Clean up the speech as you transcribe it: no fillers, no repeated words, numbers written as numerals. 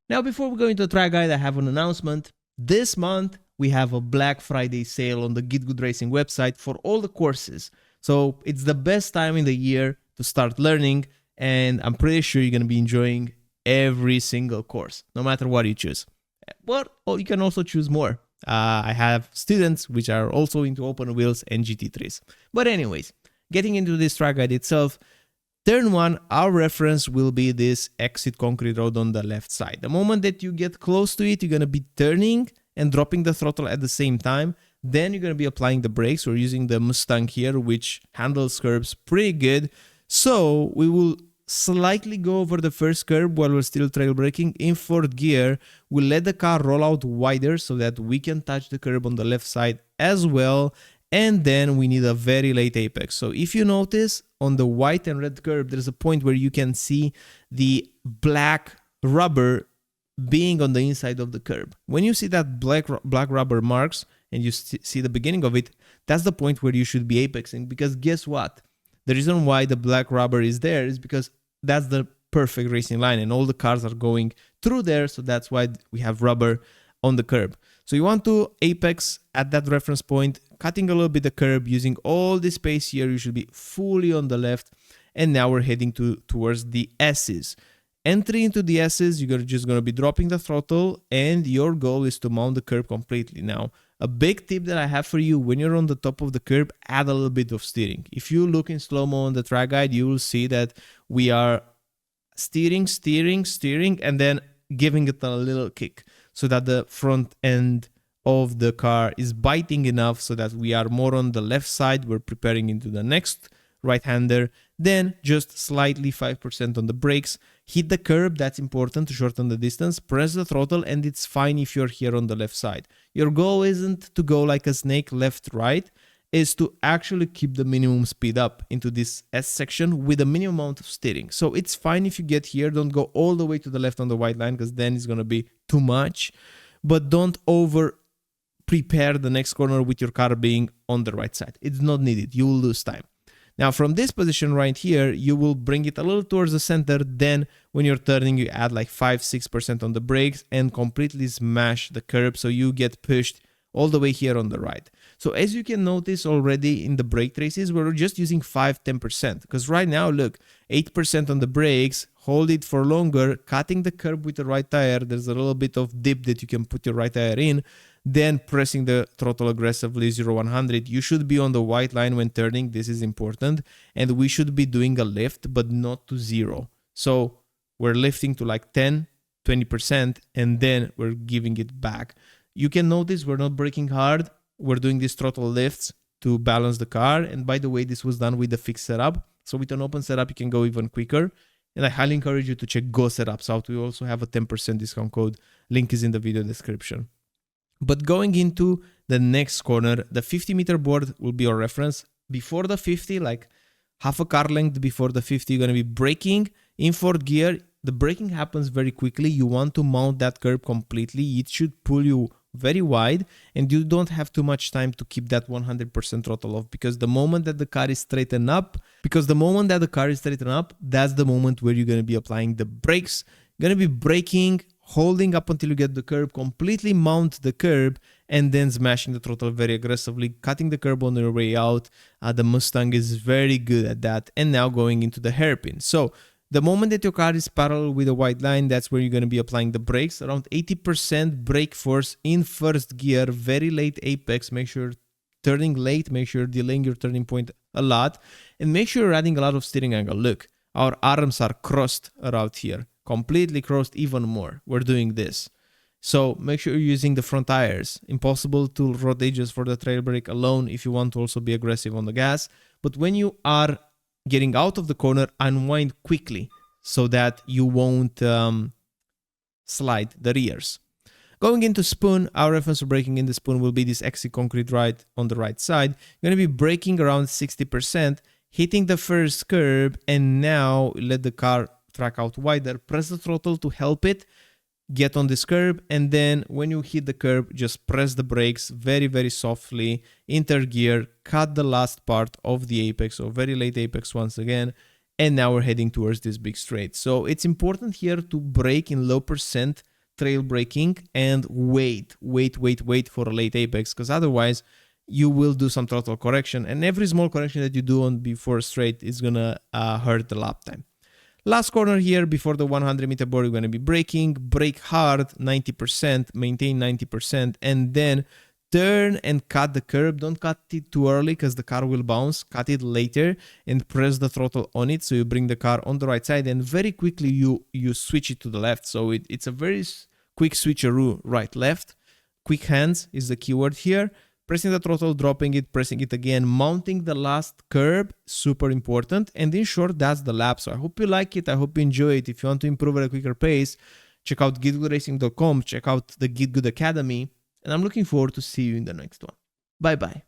Now, before we go into the track guide, I have an announcement. This month, we have a Black Friday sale on the GitGUD Racing website for all the courses. So it's the best time in the year to start learning, and I'm pretty sure you're going to be enjoying every single course, no matter what you choose. But you can also choose more. I have students which are also into open wheels and GT3s. But anyways, getting into this track guide itself, turn 1, our reference will be this exit concrete road on the left side. The moment that you get close to it, you're going to be turning and dropping the throttle at the same time. Then you're going to be applying the brakes. We're using the Mustang here, which handles curbs pretty good. So we will slightly go over the first curb while we're still trail braking. In fourth gear, we'll let the car roll out wider so that we can touch the curb on the left side as well. And then we need a very late apex. So if you notice on the white and red curb, there's a point where you can see the black rubber being on the inside of the curb. When you see that black rubber marks and you see the beginning of it, that's the point where you should be apexing, because guess what? The reason why the black rubber is there is because that's the perfect racing line and all the cars are going through there. So that's why we have rubber on the curb. So you want to apex at that reference point, cutting a little bit the curb, using all this space here. You should be fully on the left. And now we're heading towards the S's. Entry into the S's, you're just going to be dropping the throttle, and your goal is to mount the curb completely. Now, a big tip that I have for you, when you're on the top of the curb, add a little bit of steering. If you look in slow-mo on the track guide, you will see that we are steering, and then giving it a little kick so that the front end of the car is biting enough so that we are more on the left side. We're preparing into the next right-hander, then just slightly 5% on the brakes, hit the curb, that's important to shorten the distance, press the throttle, and it's fine if you're here on the left side. Your goal isn't to go like a snake left-right, is to actually keep the minimum speed up into this S section with a minimum amount of steering. So it's fine if you get here, don't go all the way to the left on the white line, because then it's going to be too much, but don't over prepare the next corner with your car being on the right side. It's not needed, you will lose time. Now from this position right here, you will bring it a little towards the center. Then when you're turning, you add like 5-6% on the brakes and completely smash the curb. So you get pushed all the way here on the right. So as you can notice already in the brake traces, we're just using 5-10%. Because right now, look, 8% on the brakes, hold it for longer, cutting the curb with the right tire. There's a little bit of dip that you can put your right tire in. Then pressing the throttle aggressively, 0-100. You should be on the white line when turning. This is important. And we should be doing a lift, but not to 0. So we're lifting to like 10-20%, and then we're giving it back. You can notice we're not braking hard. We're doing these throttle lifts to balance the car. And by the way, this was done with the fixed setup. So with an open setup, you can go even quicker. And I highly encourage you to check Go Setups out. We also have a 10% discount code. Link is in the video description. But going into the next corner, the 50-meter board will be our reference. Before the 50, like half a car length before the 50, you're going to be braking in fourth gear. The braking happens very quickly. You want to mount that curb completely. It should pull you very wide, and you don't have too much time to keep that 100% throttle off, because the moment that the car is straightened up, that's the moment where you're going to be applying the brakes. You're going to be braking, holding up until you get the curb, completely mount the curb, and then smashing the throttle very aggressively, cutting the curb on your way out. The Mustang is very good at that. And now going into the hairpin. So the moment that your car is parallel with a white line, that's where you're going to be applying the brakes. Around 80% brake force in first gear, very late apex. Make sure turning late, make sure delaying your turning point a lot, and make sure you're adding a lot of steering angle. Look, our arms are crossed around here. Completely crossed even more. We're doing this. So make sure you're using the front tires. Impossible to rotate just for the trail brake alone if you want to also be aggressive on the gas. But when you are getting out of the corner, unwind quickly so that you won't slide the rears. Going into spoon, our reference for braking in the spoon will be this exit concrete right on the right side. You're going to be braking around 60%, hitting the first curb, and now let the car track out wider. Press the throttle to help it get on this curb, and then when you hit the curb, just press the brakes very, very softly, enter gear, cut the last part of the apex, or very late apex once again, and now we're heading towards this big straight. So it's important here to brake in low percent trail braking and wait for a late apex, because otherwise you will do some throttle correction, and every small correction that you do on before straight is gonna hurt the lap time. Last corner here before the 100-meter board, you're gonna be braking, brake hard 90%, maintain 90%, and then turn and cut the curb. Don't cut it too early because the car will bounce. Cut it later and press the throttle on it, so you bring the car on the right side, and very quickly you switch it to the left. So it's a very quick switcheroo, right left. Quick hands is the keyword here. Pressing the throttle, dropping it, pressing it again, mounting the last curb, super important. And in short, that's the lap. So I hope you like it. I hope you enjoy it. If you want to improve at a quicker pace, check out GitGudRacing.com, check out the GitGud Academy, and I'm looking forward to see you in the next one. Bye-bye.